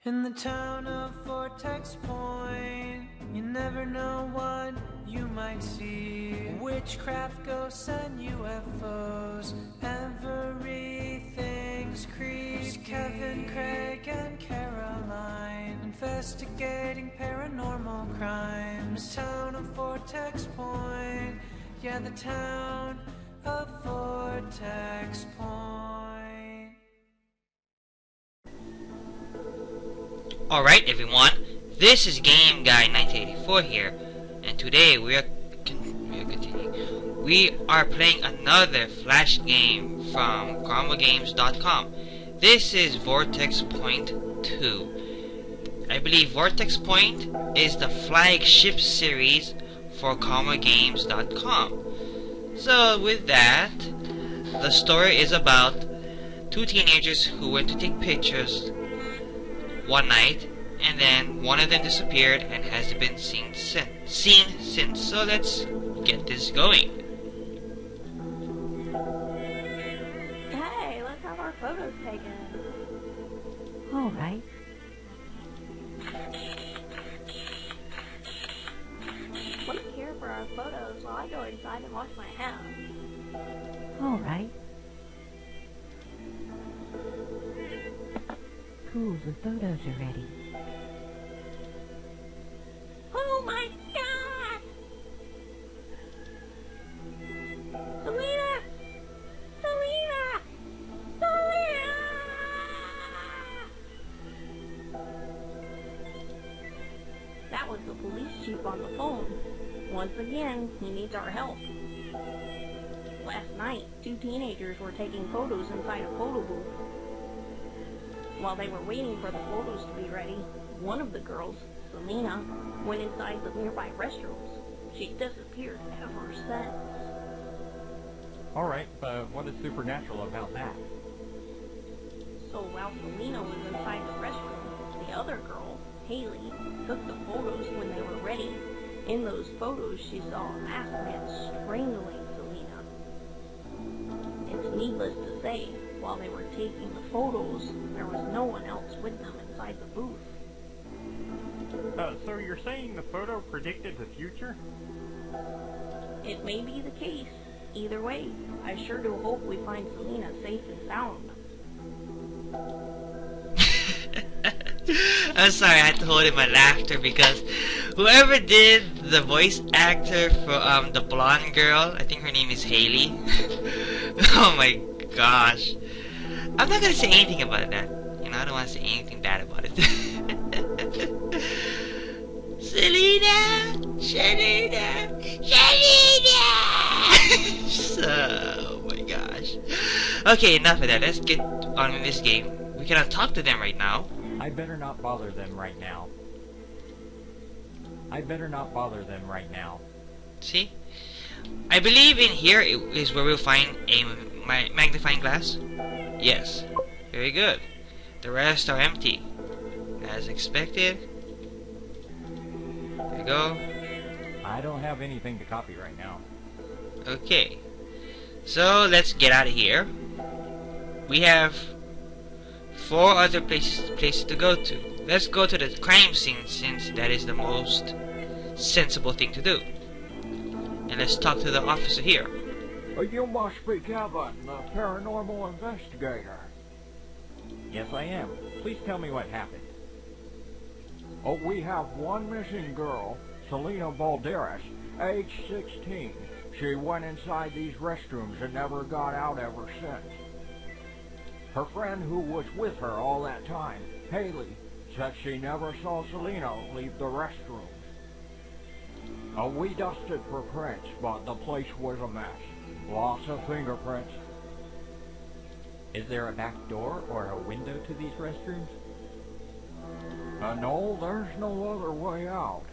In the town of Vortex Point, you never know what you might see. Witchcraft, ghosts, and UFOs, everything's creepy. Kevin, Craig, and Caroline, investigating paranormal crimes. The town of Vortex Point, yeah, the town of Vortex Point. Alright everyone, this is GameGuy1984 here, and today we are continuing. We are playing another flash game from CarmelGames.com. This is Vortex Point 2. I believe Vortex Point is the flagship series for CarmelGames.com. So with that, the story is about two teenagers who went to take pictures one night, and then one of them disappeared and hasn't been seen since. So let's get this going. Hey, let's have our photos taken. All right. Wait here for our photos while I go inside and wash my hands. All right. Cool, the photos are ready. Oh my god! Selena! Selena! Selena! That was the police chief on the phone. Once again, he needs our help. Last night, two teenagers were taking photos inside a photo booth. While they were waiting for the photos to be ready, one of the girls, Selena, went inside the nearby restrooms. She disappeared ever since. Alright, but what is supernatural about that? So while Selena was inside the restroom, the other girl, Haley, took the photos when they were ready. In those photos, she saw a masked man strangling Selena. It's needless to say, while they were taking the photos, there was no one else with them inside the booth. So you're saying the photo predicted the future? It may be the case. Either way, I sure do hope we find Selena safe and sound. I'm sorry, I had to hold in my laughter because whoever did the voice actor for the blonde girl, I think her name is Haley. Oh my gosh. I'm not gonna say anything about that. You know, I don't want to say anything bad about it. Selena! Selena! Selena! Oh my gosh. Okay, enough of that. Let's get on with this game. We cannot talk to them right now. I better not bother them right now. See? I believe in here is where we'll find a magnifying glass. Yes. Very good. The rest are empty. As expected. There we go. I don't have anything to copy right now. Okay. So let's get out of here. We have 4 other places to go to. Let's go to the crime scene since that is the most sensible thing to do. And let's talk to the officer here. You must be Kevin, the Paranormal Investigator. Yes, I am. Please tell me what happened. Oh, we have one missing girl, Selena Valderas, age 16. She went inside these restrooms and never got out ever since. Her friend who was with her all that time, Haley, said she never saw Selena leave the restrooms. We dusted for prints, but the place was a mess. Lots of fingerprints. Is there a back door or a window to these restrooms? No, there's no other way out.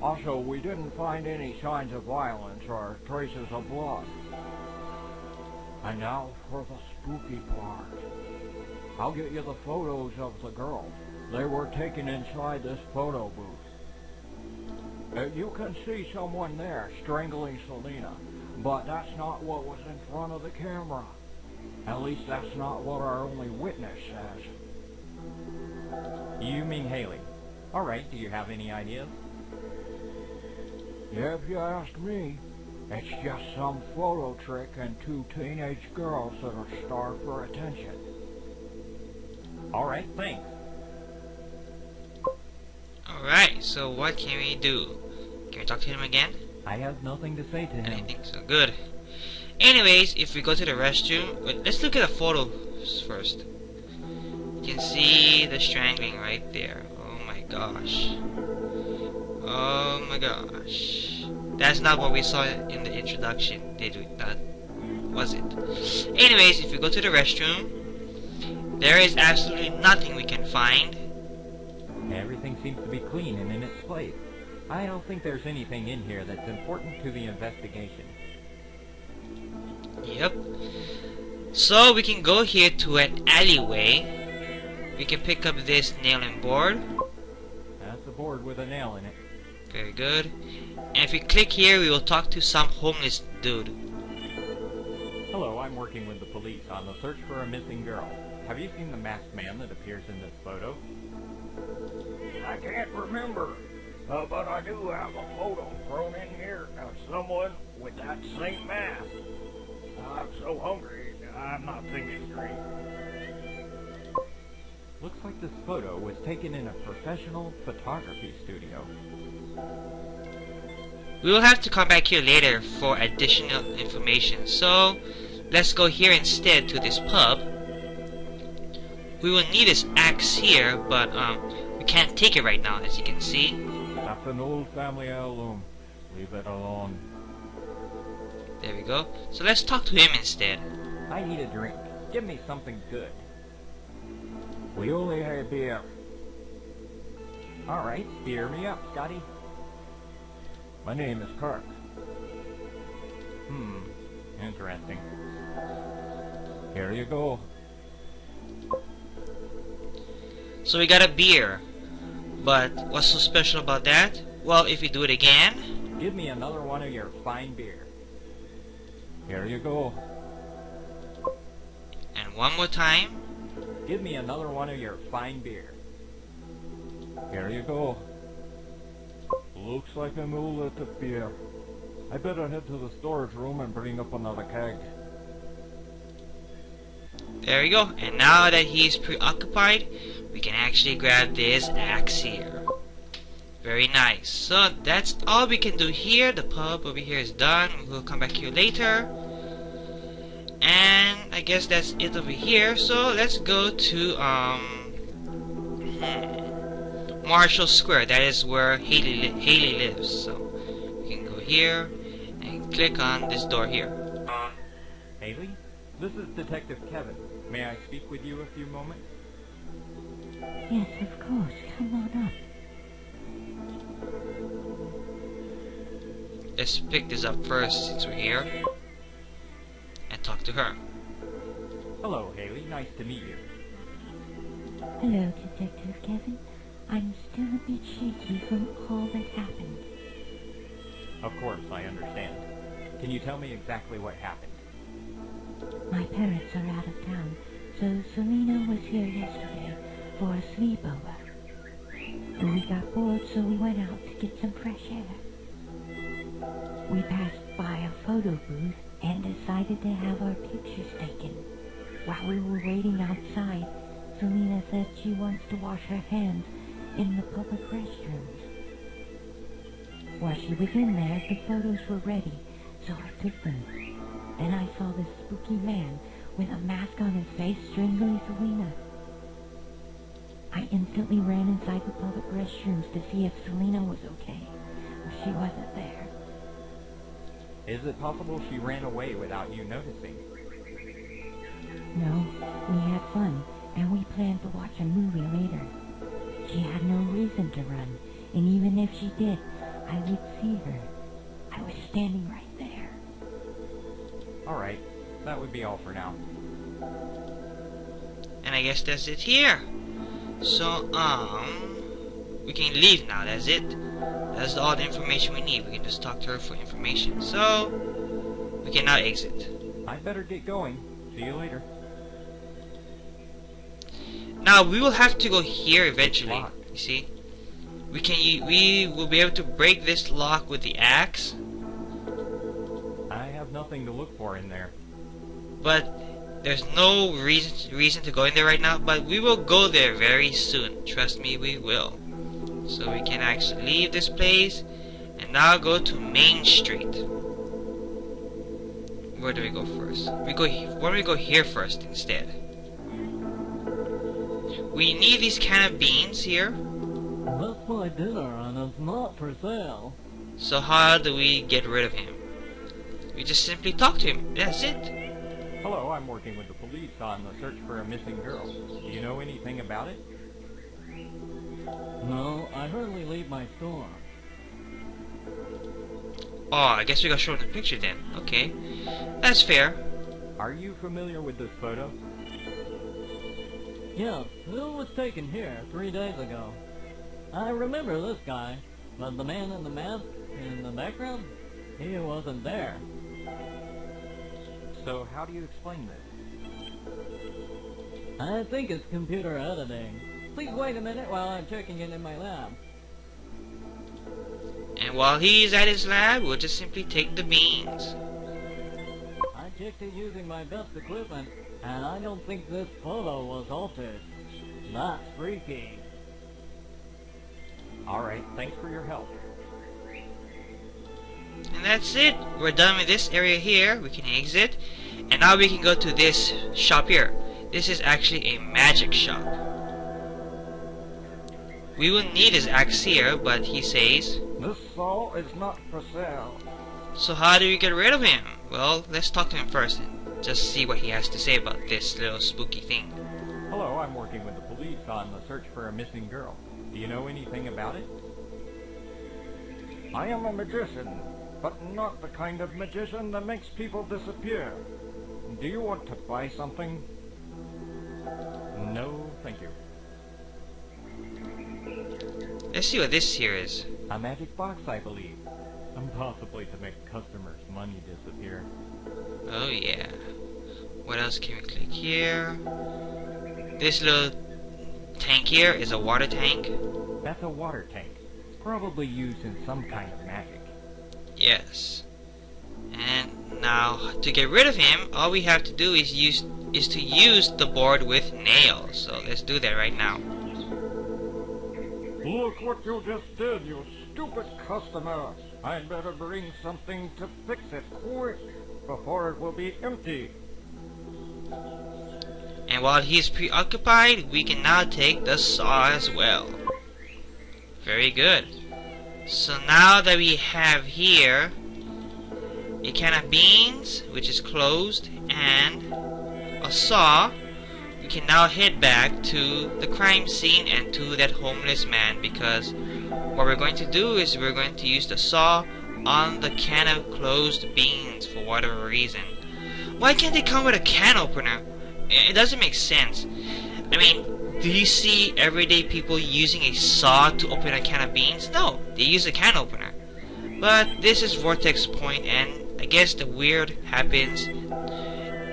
Also, we didn't find any signs of violence or traces of blood. And now for the spooky part. I'll get you the photos of the girls. They were taken inside this photo booth. You can see someone there strangling Selena, but that's not what was in front of the camera. At least that's not what our only witness says. You mean Haley. Alright, do you have any ideas? Yeah, if you ask me, it's just some photo trick and two teenage girls that are starved for attention. Alright, thanks. Alright, so what can we do? Can we talk to him again? I have nothing to say to I him. think so. Good. Anyways, if we go to the restroom, let's look at the photos first. You can see the strangling right there. Oh my gosh. Oh my gosh. That's not what we saw in the introduction, did we? That was it. Anyways, if we go to the restroom, there is absolutely nothing we can find. Everything seems to be clean and in its place. I don't think there's anything in here that's important to the investigation. Yep. So we can go here to an alleyway. We can pick up this nail and board. That's a board with a nail in it. Very good. And if we click here, we will talk to some homeless dude. Hello, I'm working with the police on the search for a missing girl. Have you seen the masked man that appears in this photo? I can't remember, but I do have a photo thrown in here of someone with that same mask. I'm so hungry, I'm not thinking straight. Looks like this photo was taken in a professional photography studio. We will have to come back here later for additional information. So let's go here instead to this pub. We will need this axe here, but we can't take it right now, as you can see. That's an old family heirloom. Leave it alone. There we go. So let's talk to him instead. I need a drink. Give me something good. We only have beer. Alright, beer me up, Scotty. My name is Kirk. Interesting. Here you go. So we got a beer. But what's so special about that? Well, if we do it again. Give me another one of your fine beer. Here you go. And one more time. Give me another one of your fine beer. Here you go. Looks like I'm all out of beer. I better head to the storage room and bring up another keg. There we go. And now that he's preoccupied, we can actually grab this axe here. Very nice. So that's all we can do here. The pub over here is done. We'll come back here later. And I guess that's it over here. So let's go to Marshall Square. That is where Haley lives. So we can go here and click on this door here. Haley? This is Detective Kevin. May I speak with you a few moments? Yes, of course. Come on up. Let's pick this up first since we're here and talk to her. Hello, Haley. Nice to meet you. Hello, Detective Kevin. I'm still a bit shaky from all that happened. Of course, I understand. Can you tell me exactly what happened? My parents are out of town, so Selena was here yesterday for a sleepover. And we got bored, so we went out to get some fresh air. We passed by a photo booth and decided to have our pictures taken. While we were waiting outside, Selena said she wants to wash her hands in the public restrooms. While she was in there, the photos were ready, so I took them. Then I saw this spooky man with a mask on his face strangling Selena. I instantly ran inside the public restrooms to see if Selena was okay, but she wasn't there. Is it possible she ran away without you noticing? No, we had fun, and we planned to watch a movie later. She had no reason to run, and even if she did, I would see her. I was standing right there. Alright, that would be all for now. And I guess that's it here. So, we can leave now, that's it. That's all the information we need. We can just talk to her for information. So, we can now exit. I'd better get going. See you later. Now we will have to go here eventually. You see, we will be able to break this lock with the axe. I have nothing to look for in there. But there's no reason to go in there right now. But we will go there very soon. Trust me, we will. So we can actually leave this place and now go to Main Street. Where do we go first? Why don't we go here first instead? We need these kind of beans here. That's my dinner and it's not for sale. So how do we get rid of him? We just simply talk to him. That's it. Hello, I'm working with the police on the search for a missing girl. Do you know anything about it? No, I hardly leave my store. Oh, I guess we got shown the picture then. Okay, that's fair. Are you familiar with this photo? Yes, it was taken here 3 days ago. I remember this guy, but the man in the mask in the background, he wasn't there. So how do you explain this? I think it's computer editing. Please wait a minute while I'm checking it in my lab. And while he's at his lab, we'll just simply take the beans. I checked it using my best equipment, and I don't think this photo was altered. That's freaky. Alright, thanks for your help. And that's it. We're done with this area here. We can exit. And now we can go to this shop here. This is actually a magic shop. We will need his axe here, but he says, This saw is not for sale. so how do we get rid of him? Well, let's talk to him first and just see what he has to say about this little spooky thing. Hello, I'm working with the police on the search for a missing girl. Do you know anything about it? I am a magician, but not the kind of magician that makes people disappear. Do you want to buy something? No, thank you. Let's see what this here is. A magic box, I believe. And possibly to make customers' money disappear. Oh yeah. What else can we click here? This little tank here is a water tank. That's a water tank. Probably used in some kind of magic. Yes. And now to get rid of him, all we have to do is to use the board with nails. So let's do that right now. Look what you just did, you stupid customer. I'd better bring something to fix it quick before it will be empty. And while he's preoccupied, we can now take the saw as well. Very good. So now that we have here a can of beans, which is closed, and a saw, we can now head back to the crime scene and to that homeless man, because what we're going to do is we're going to use the saw on the can of closed beans for whatever reason. Why can't they come with a can opener? It doesn't make sense. I mean, do you see everyday people using a saw to open a can of beans? No, they use a can opener. But this is Vortex Point, and I guess the weird happens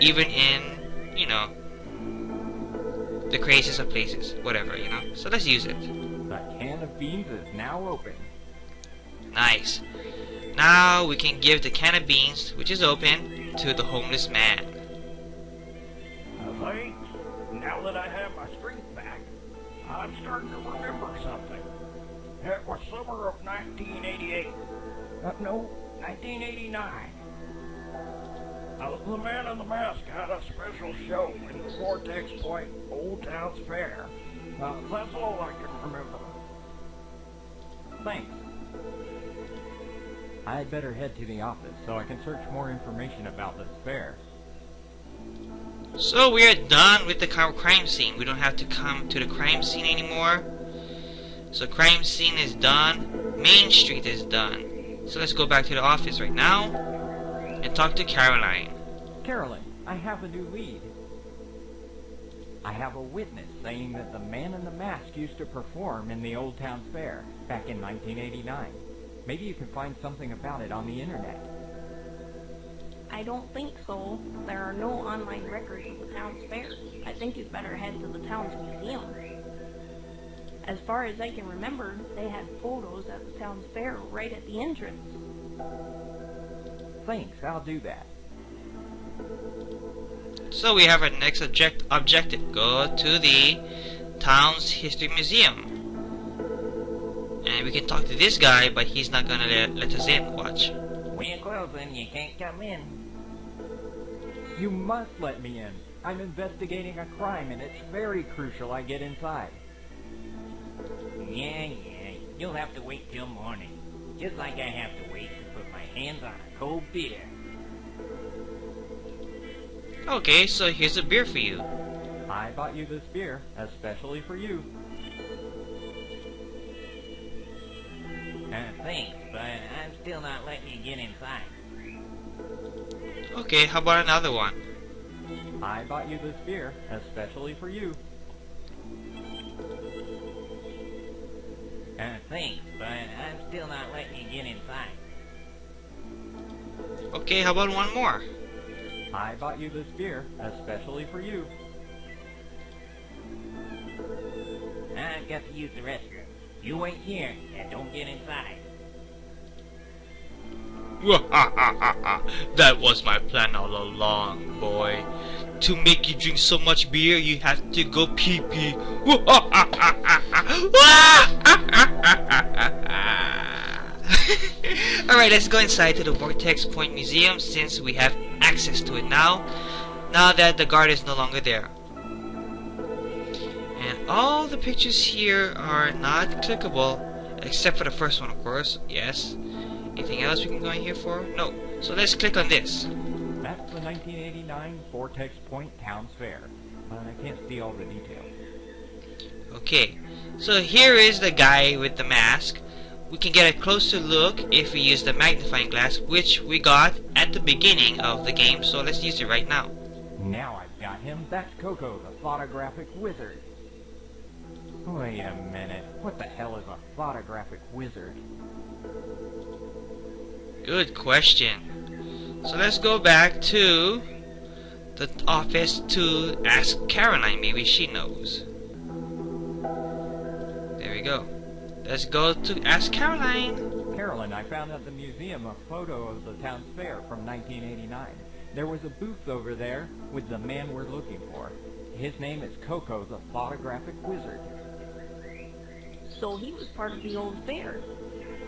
even in, you know, the craziest of places. Whatever, you know. So let's use it. The can of beans is now open. Nice. Now we can give the can of beans, which is open, to the homeless man. Thanks. Now that I have my strength back, I'm starting to remember something. It was summer of 1988. No, 1989. The Man in the Mask had a special show in the Vortex Point Old Town's Fair. That's all I can remember. Thanks. I'd better head to the office so I can search more information about this fair. So we are done with the crime scene. We don't have to come to the crime scene anymore. So crime scene is done. Main Street is done. So let's go back to the office right now and talk to Caroline. Carolyn, I have a new lead. I have a witness saying that the Man in the Mask used to perform in the Old Town Fair back in 1989. Maybe you can find something about it on the internet. I I don't think so. There are no online records of the town's fair. I think you'd better head to the town's museum. As far as I can remember, they had photos at the town's fair right at the entrance. Thanks, I'll do that. So we have our next objective. Go to the town's history museum. And we can talk to this guy, but he's not gonna let us in. Watch. We're closing, you can't come in. You must let me in. I'm investigating a crime and it's very crucial I get inside. Yeah, you'll have to wait till morning. Just like I have to wait to put my hands on a cold beer. Okay, so here's a beer for you. I bought you this beer, especially for you. Thanks, but I'm still not letting you get inside. Okay, how about another one? I bought you this beer, especially for you. Thanks, but I'm still not letting you get inside. Okay, how about one more? I bought you this beer, especially for you. I've got to use the restroom. You wait here and don't get inside. That was my plan all along, boy. To make you drink so much beer, you have to go pee-pee. Alright, let's go inside to the Vortex Point Museum since we have access to it now that the guard is no longer there. And all the pictures here are not clickable, except for the first one, of course. Yes. Anything else we can go in here for? No. So let's click on this. That's the 1989 Vortex Point Town's Fair, but I can't see all the details. Okay, so here is the guy with the mask. We can get a closer look if we use the magnifying glass, which we got at the beginning of the game, so let's use it right now. Now I've got him. That's Coco, the photographic wizard. Wait a minute. What the hell is a photographic wizard? Good question. So let's go back to the office to ask Caroline. Maybe she knows. There we go. Let's go to ask Caroline. Carolyn, I found at the museum a photo of the town's fair from 1989. There was a booth over there with the man we're looking for. His name is Coco, the photographic wizard. So he was part of the old fair.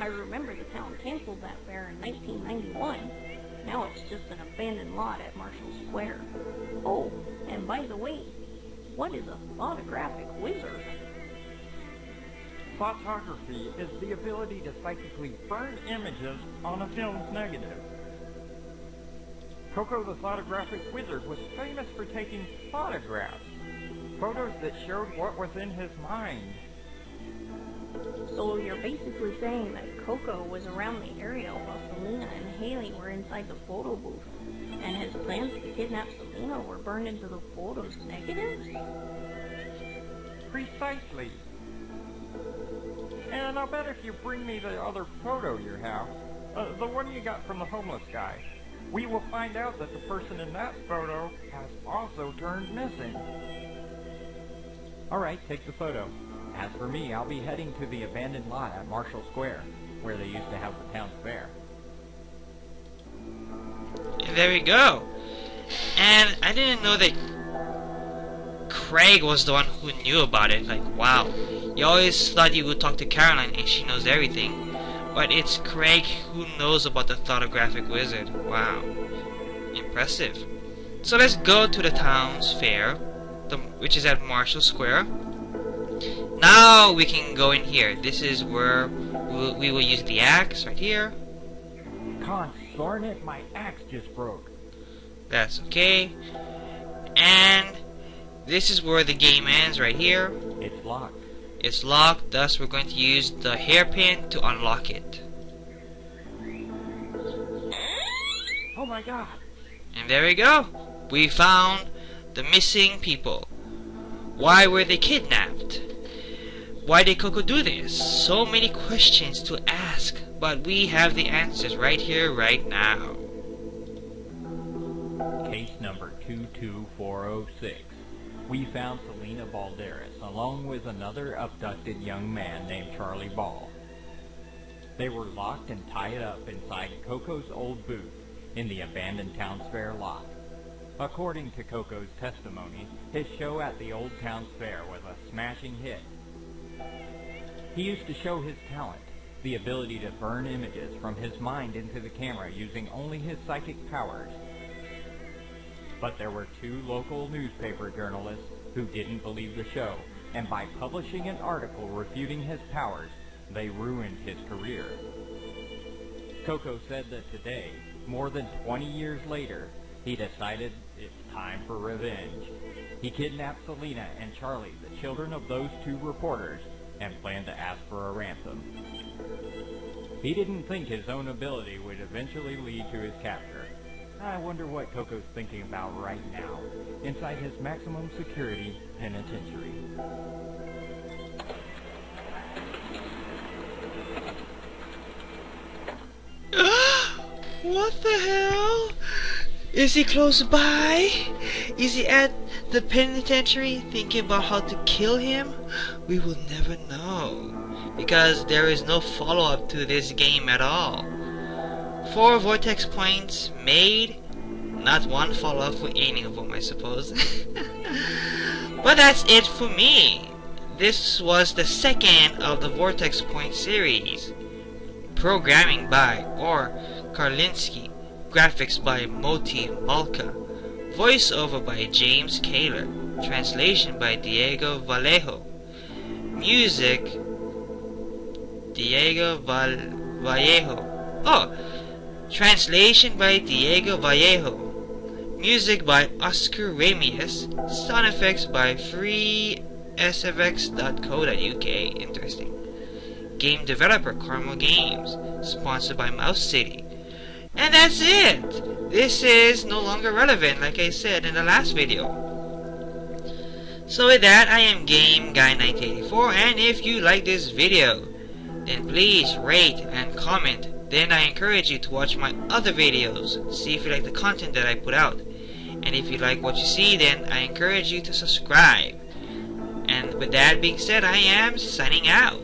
I remember the town canceled that fair in 1991. Now it's just an abandoned lot at Marshall Square. Oh, and by the way, what is a photographic wizard? Photography is the ability to psychically burn images on a film's negative. Coco the photographic wizard was famous for taking photographs. Photos that showed what was in his mind. So you're basically saying that Coco was around the area while Selena and Haley were inside the photo booth, and his plans to kidnap Selena were burned into the photo's negatives? Precisely. And I'll bet if you bring me the other photo you have, the one you got from the homeless guy, we will find out that the person in that photo has also turned missing. Alright, take the photo. As for me, I'll be heading to the abandoned lot at Marshall Square, where they used to have the town fair. And there we go. And I didn't know that Craig was the one who knew about it. Like, wow. You always thought you would talk to Caroline and she knows everything. But it's Craig who knows about the photographic wizard. Wow. Impressive. So let's go to the town's fair, which is at Marshall Square. Now we can go in here. This is where we will use the axe right here. Darn it, my axe just broke. That's okay. And this is where the game ends right here. It's locked. It's locked, thus we're going to use the hairpin to unlock it. Oh my god. And there we go. We found the missing people. Why were they kidnapped? Why did Coco do this? So many questions to ask, but we have the answers right here, right now. case number 22406. We found Selena Balderas along with another abducted young man named Charlie Ball. They were locked and tied up inside Coco's old booth in the abandoned town fair lot. According to Coco's testimony, his show at the old town fair was a smashing hit. He used to show his talent, the ability to burn images from his mind into the camera using only his psychic powers. But there were 2 local newspaper journalists who didn't believe the show, and by publishing an article refuting his powers, they ruined his career. Coco said that today, more than 20 years later, he decided it's time for revenge. He kidnapped Selena and Charlie, the children of those 2 reporters, and planned to ask for a ransom. He didn't think his own ability would eventually lead to his capture. I wonder what Coco's thinking about right now, inside his maximum security penitentiary. What the hell? Is he close by? Is he at the penitentiary thinking about how to kill him? We will never know, because there is no follow-up to this game at all. 4 Vortex Points made, not one follow-up for any of them, I suppose. But that's it for me. This was the second of the Vortex Point series. Programming by Or Karlinski, graphics by Moti Malka, voiceover by James Kaler, translation by Diego Vallejo, music Diego Vallejo. Translation by Diego Vallejo, music by Oscar Ramius, sound effects by freesfx.co.uk. Interesting. Game developer CarmelGames, sponsored by Mouse City. And that's it! This is no longer relevant, like I said in the last video. So with that, I am GameGuy1984, and if you like this video, then please rate and comment. Then I encourage you to watch my other videos, see if you like the content that I put out. And if you like what you see, then I encourage you to subscribe. And with that being said, I am signing out.